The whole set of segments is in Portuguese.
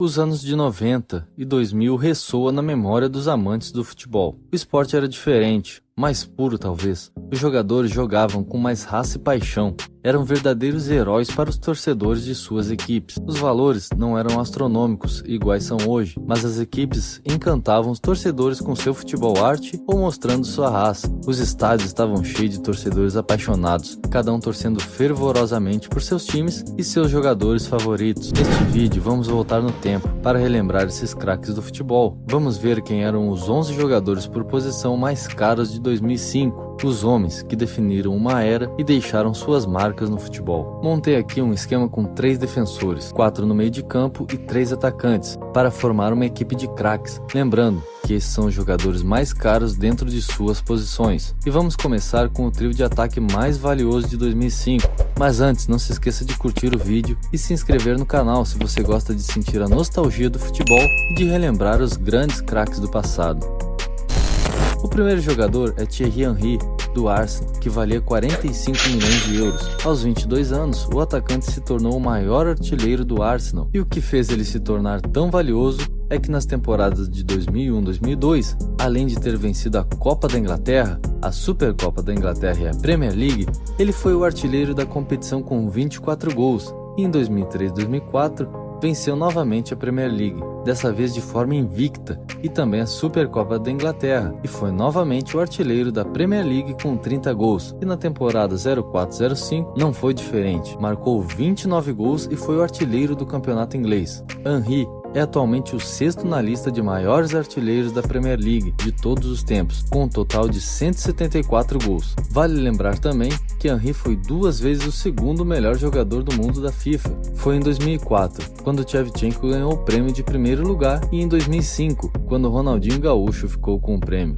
Os anos de 90 e 2000 ressoam na memória dos amantes do futebol. O esporte era diferente, mais puro talvez. Os jogadores jogavam com mais raça e paixão. Eram verdadeiros heróis para os torcedores de suas equipes. Os valores não eram astronômicos, iguais são hoje, mas as equipes encantavam os torcedores com seu futebol arte ou mostrando sua raça. Os estádios estavam cheios de torcedores apaixonados, cada um torcendo fervorosamente por seus times e seus jogadores favoritos. Neste vídeo vamos voltar no tempo para relembrar esses craques do futebol. Vamos ver quem eram os 11 jogadores por posição mais caros de 2005. Os homens que definiram uma era e deixaram suas marcas no futebol. Montei aqui um esquema com 3 defensores, 4 no meio de campo e 3 atacantes, para formar uma equipe de craques. Lembrando que esses são os jogadores mais caros dentro de suas posições. E vamos começar com o trio de ataque mais valioso de 2005. Mas antes, não se esqueça de curtir o vídeo e se inscrever no canal se você gosta de sentir a nostalgia do futebol e de relembrar os grandes craques do passado. O primeiro jogador é Thierry Henry, do Arsenal, que valia 45 milhões de euros. Aos 22 anos, o atacante se tornou o maior artilheiro do Arsenal, e o que fez ele se tornar tão valioso é que nas temporadas de 2001-2002, além de ter vencido a Copa da Inglaterra, a Supercopa da Inglaterra e a Premier League, ele foi o artilheiro da competição com 24 gols, e em 2003-2004 venceu novamente a Premier League, dessa vez de forma invicta, e também a Supercopa da Inglaterra, e foi novamente o artilheiro da Premier League com 30 gols. E na temporada 04-05 não foi diferente, marcou 29 gols e foi o artilheiro do campeonato inglês. Henry é atualmente o 6º na lista de maiores artilheiros da Premier League de todos os tempos, com um total de 174 gols. Vale lembrar também que Henry foi 2 vezes o 2º melhor jogador do mundo da FIFA. Foi em 2004, quando Shevchenko ganhou o prêmio de primeiro lugar, e em 2005, quando Ronaldinho Gaúcho ficou com o prêmio.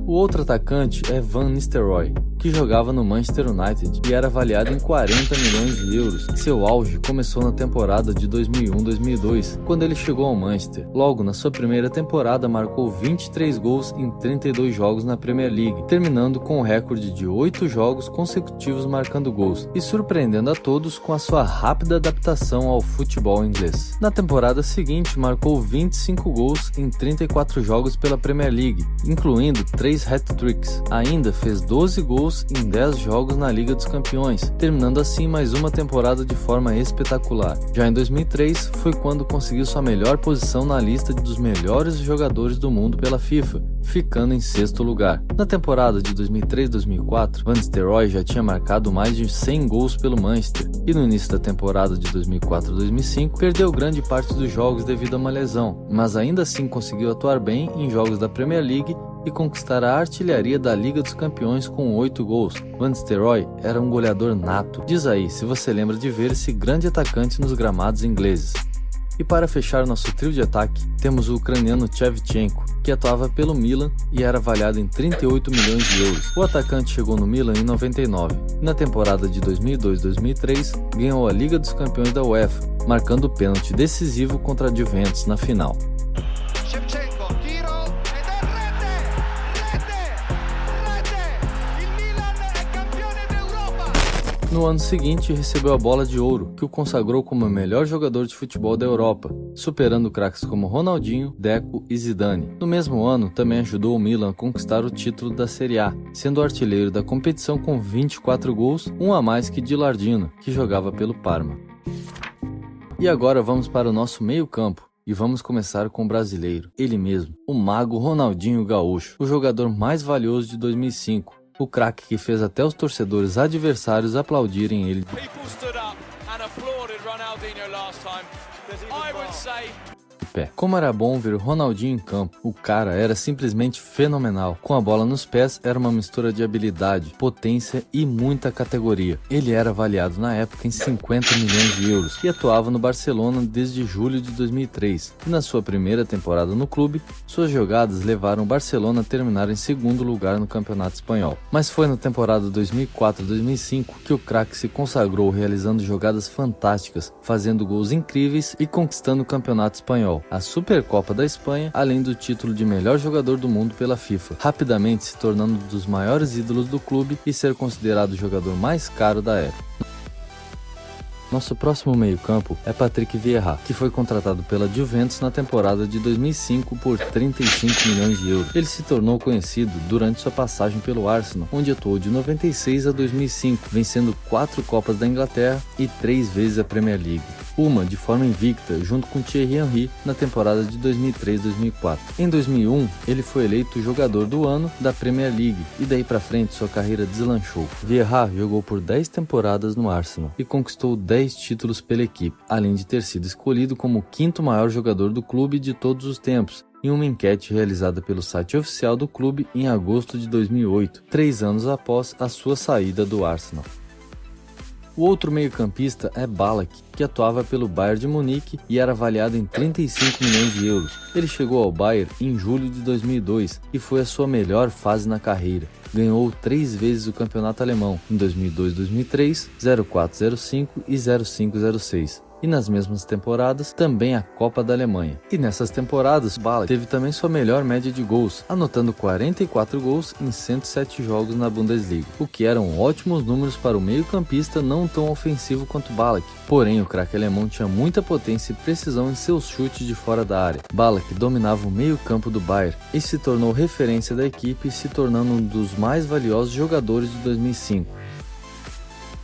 O outro atacante é Van Nistelrooy, que jogava no Manchester United e era avaliado em 40 milhões de euros. Seu auge começou na temporada de 2001-2002, quando ele chegou ao Manchester. Logo na sua primeira temporada marcou 23 gols em 32 jogos na Premier League, terminando com o recorde de 8 jogos consecutivos marcando gols e surpreendendo a todos com a sua rápida adaptação ao futebol inglês. Na temporada seguinte marcou 25 gols em 34 jogos pela Premier League, incluindo 3 hat-tricks. Ainda fez 12 gols em 10 jogos na Liga dos Campeões, terminando assim mais uma temporada de forma espetacular. Já em 2003 foi quando conseguiu sua melhor posição na lista dos melhores jogadores do mundo pela FIFA, ficando em 6º lugar. Na temporada de 2003-2004, Van Nistelrooy já tinha marcado mais de 100 gols pelo Manchester, e no início da temporada de 2004-2005 perdeu grande parte dos jogos devido a uma lesão, mas ainda assim conseguiu atuar bem em jogos da Premier League e conquistar a artilharia da Liga dos Campeões com 8 gols. Van Nistelrooy era um goleador nato. Diz aí se você lembra de ver esse grande atacante nos gramados ingleses. E para fechar nosso trio de ataque, temos o ucraniano Shevchenko, que atuava pelo Milan e era avaliado em 38 milhões de euros. O atacante chegou no Milan em 99 e na temporada de 2002-2003 ganhou a Liga dos Campeões da UEFA, marcando o pênalti decisivo contra a Juventus na final. No ano seguinte, recebeu a Bola de Ouro, que o consagrou como o melhor jogador de futebol da Europa, superando craques como Ronaldinho, Deco e Zidane. No mesmo ano, também ajudou o Milan a conquistar o título da Série A, sendo artilheiro da competição com 24 gols, um a mais que Gilardino, que jogava pelo Parma. E agora vamos para o nosso meio-campo. E vamos começar com o brasileiro, ele mesmo, o mago Ronaldinho Gaúcho, o jogador mais valioso de 2005. O craque que fez até os torcedores adversários aplaudirem ele. Como era bom ver o Ronaldinho em campo. O cara era simplesmente fenomenal. Com a bola nos pés, era uma mistura de habilidade, potência e muita categoria. Ele era avaliado na época em 50 milhões de euros e atuava no Barcelona desde julho de 2003. E na sua primeira temporada no clube, suas jogadas levaram o Barcelona a terminar em 2º lugar no Campeonato Espanhol. Mas foi na temporada 2004-2005 que o craque se consagrou realizando jogadas fantásticas, fazendo gols incríveis e conquistando o Campeonato Espanhol, a Supercopa da Espanha, além do título de melhor jogador do mundo pela FIFA, rapidamente se tornando um dos maiores ídolos do clube e ser considerado o jogador mais caro da era. Nosso próximo meio-campo é Patrick Vieira, que foi contratado pela Juventus na temporada de 2005 por 35 milhões de euros. Ele se tornou conhecido durante sua passagem pelo Arsenal, onde atuou de 96 a 2005, vencendo 4 Copas da Inglaterra e 3 vezes a Premier League. Uma de forma invicta, junto com Thierry Henry, na temporada de 2003-2004. Em 2001, ele foi eleito jogador do ano da Premier League, e daí pra frente sua carreira deslanchou. Vieira jogou por 10 temporadas no Arsenal e conquistou 10 títulos pela equipe, além de ter sido escolhido como o 5º maior jogador do clube de todos os tempos, em uma enquete realizada pelo site oficial do clube em agosto de 2008, 3 anos após a sua saída do Arsenal. O outro meio-campista é Ballack, que atuava pelo Bayern de Munique e era avaliado em 35 milhões de euros. Ele chegou ao Bayern em julho de 2002 e foi a sua melhor fase na carreira. Ganhou 3 vezes o campeonato alemão, em 2002-2003, 04-05 e 05-06. E nas mesmas temporadas, também a Copa da Alemanha. E nessas temporadas, Ballack teve também sua melhor média de gols, anotando 44 gols em 107 jogos na Bundesliga, o que eram ótimos números para o meio-campista não tão ofensivo quanto Ballack. Porém, o craque alemão tinha muita potência e precisão em seus chutes de fora da área. Ballack dominava o meio-campo do Bayern e se tornou referência da equipe, se tornando um dos mais valiosos jogadores de 2005.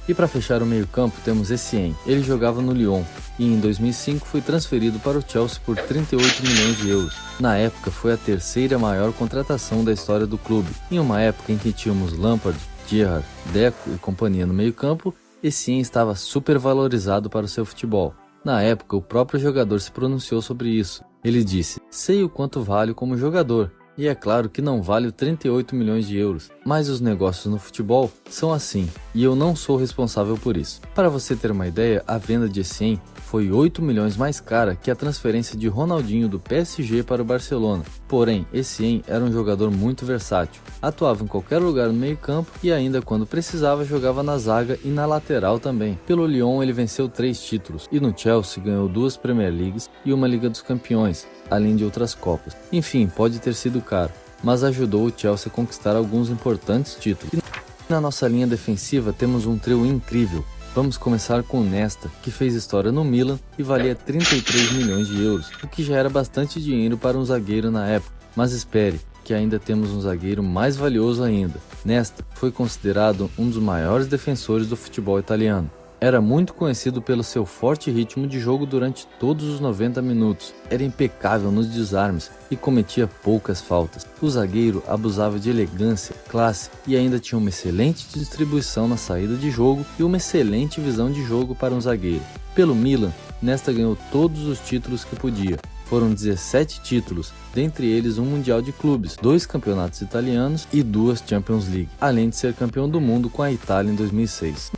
E para fechar o meio-campo temos Essien. Ele jogava no Lyon e em 2005 foi transferido para o Chelsea por 38 milhões de euros. Na época foi a 3ª maior contratação da história do clube. Em uma época em que tínhamos Lampard, Gerrard, Deco e companhia no meio-campo, Essien estava super valorizado para o seu futebol. Na época o próprio jogador se pronunciou sobre isso. Ele disse: "Sei o quanto valho como jogador. E é claro que não vale 38 milhões de euros, mas os negócios no futebol são assim, e eu não sou responsável por isso." Para você ter uma ideia, a venda de Essien foi 8 milhões mais cara que a transferência de Ronaldinho do PSG para o Barcelona. Porém, Essien era um jogador muito versátil, atuava em qualquer lugar no meio-campo e ainda quando precisava jogava na zaga e na lateral também. Pelo Lyon ele venceu 3 títulos e no Chelsea ganhou 2 Premier Leagues e uma Liga dos Campeões, além de outras copas. Enfim, pode ter sido caro, mas ajudou o Chelsea a conquistar alguns importantes títulos. E na nossa linha defensiva temos um trio incrível. Vamos começar com Nesta, que fez história no Milan e valia 33 milhões de euros, o que já era bastante dinheiro para um zagueiro na época. Mas espere, que ainda temos um zagueiro mais valioso ainda. Nesta foi considerado um dos maiores defensores do futebol italiano. Era muito conhecido pelo seu forte ritmo de jogo durante todos os 90 minutos. Era impecável nos desarmes e cometia poucas faltas. O zagueiro abusava de elegância, classe e ainda tinha uma excelente distribuição na saída de jogo e uma excelente visão de jogo para um zagueiro. Pelo Milan, Nesta ganhou todos os títulos que podia. Foram 17 títulos, dentre eles um Mundial de Clubes, 2 campeonatos italianos e 2 Champions League, além de ser campeão do mundo com a Itália em 2006.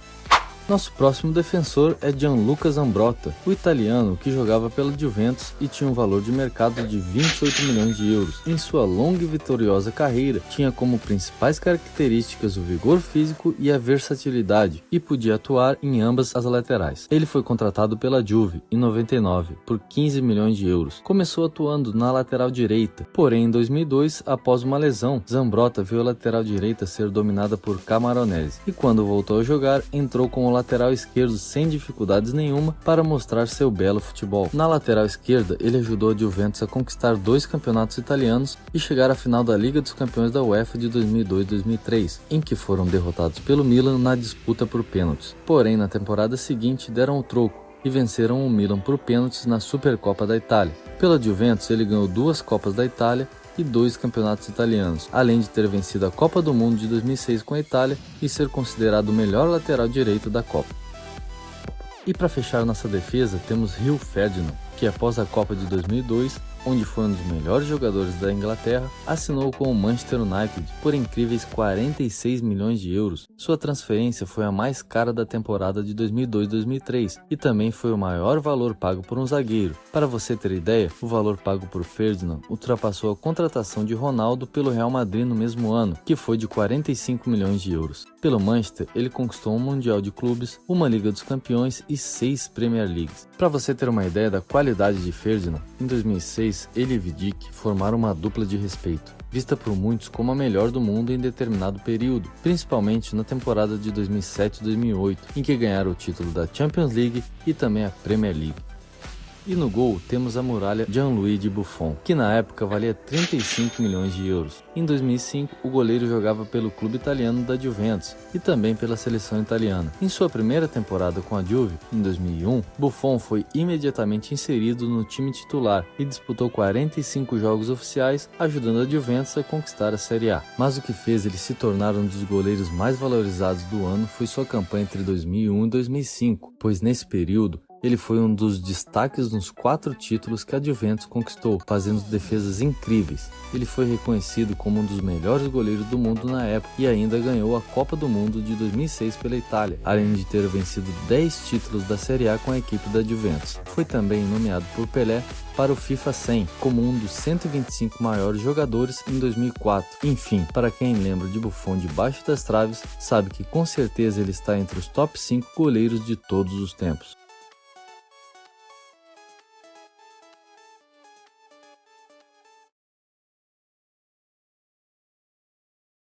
Nosso próximo defensor é Gianluca Zambrotta, o italiano que jogava pela Juventus e tinha um valor de mercado de 28 milhões de euros. Em sua longa e vitoriosa carreira, tinha como principais características o vigor físico e a versatilidade, e podia atuar em ambas as laterais. Ele foi contratado pela Juve em 99 por 15 milhões de euros. Começou atuando na lateral direita, porém em 2002, após uma lesão, Zambrotta viu a lateral direita ser dominada por Camoranesi e quando voltou a jogar, entrou como lateral esquerdo sem dificuldades nenhuma para mostrar seu belo futebol. Na lateral esquerda, ele ajudou a Juventus a conquistar 2 campeonatos italianos e chegar à final da Liga dos Campeões da UEFA de 2002-2003, em que foram derrotados pelo Milan na disputa por pênaltis. Porém, na temporada seguinte deram o troco e venceram o Milan por pênaltis na Supercopa da Itália. Pela Juventus, ele ganhou 2 Copas da Itália e 2 campeonatos italianos, além de ter vencido a Copa do Mundo de 2006 com a Itália e ser considerado o melhor lateral direito da Copa. E para fechar nossa defesa, temos Rio Ferdinand, que após a Copa de 2002, onde foi um dos melhores jogadores da Inglaterra, assinou com o Manchester United por incríveis 46 milhões de euros. Sua transferência foi a mais cara da temporada de 2002-2003 e também foi o maior valor pago por um zagueiro. Para você ter ideia, o valor pago por Ferdinand ultrapassou a contratação de Ronaldo pelo Real Madrid no mesmo ano, que foi de 45 milhões de euros. Pelo Manchester, ele conquistou um Mundial de Clubes, uma Liga dos Campeões e 6 Premier Leagues. Para você ter uma ideia da qualidade qualidade de Ferdinand, em 2006 ele e Vidic formaram uma dupla de respeito, vista por muitos como a melhor do mundo em determinado período, principalmente na temporada de 2007-2008, em que ganharam o título da Champions League e também a Premier League. E no gol temos a muralha Gianluigi Buffon, que na época valia 35 milhões de euros. Em 2005, o goleiro jogava pelo clube italiano da Juventus e também pela seleção italiana. Em sua primeira temporada com a Juve, em 2001, Buffon foi imediatamente inserido no time titular e disputou 45 jogos oficiais, ajudando a Juventus a conquistar a Série A. Mas o que fez ele se tornar um dos goleiros mais valorizados do ano foi sua campanha entre 2001 e 2005, pois nesse período ele foi um dos destaques nos 4 títulos que a Juventus conquistou, fazendo defesas incríveis. Ele foi reconhecido como um dos melhores goleiros do mundo na época e ainda ganhou a Copa do Mundo de 2006 pela Itália, além de ter vencido 10 títulos da Série A com a equipe da Juventus. Foi também nomeado por Pelé para o FIFA 100 como um dos 125 maiores jogadores em 2004. Enfim, para quem lembra de Buffon debaixo das traves, sabe que com certeza ele está entre os top 5 goleiros de todos os tempos.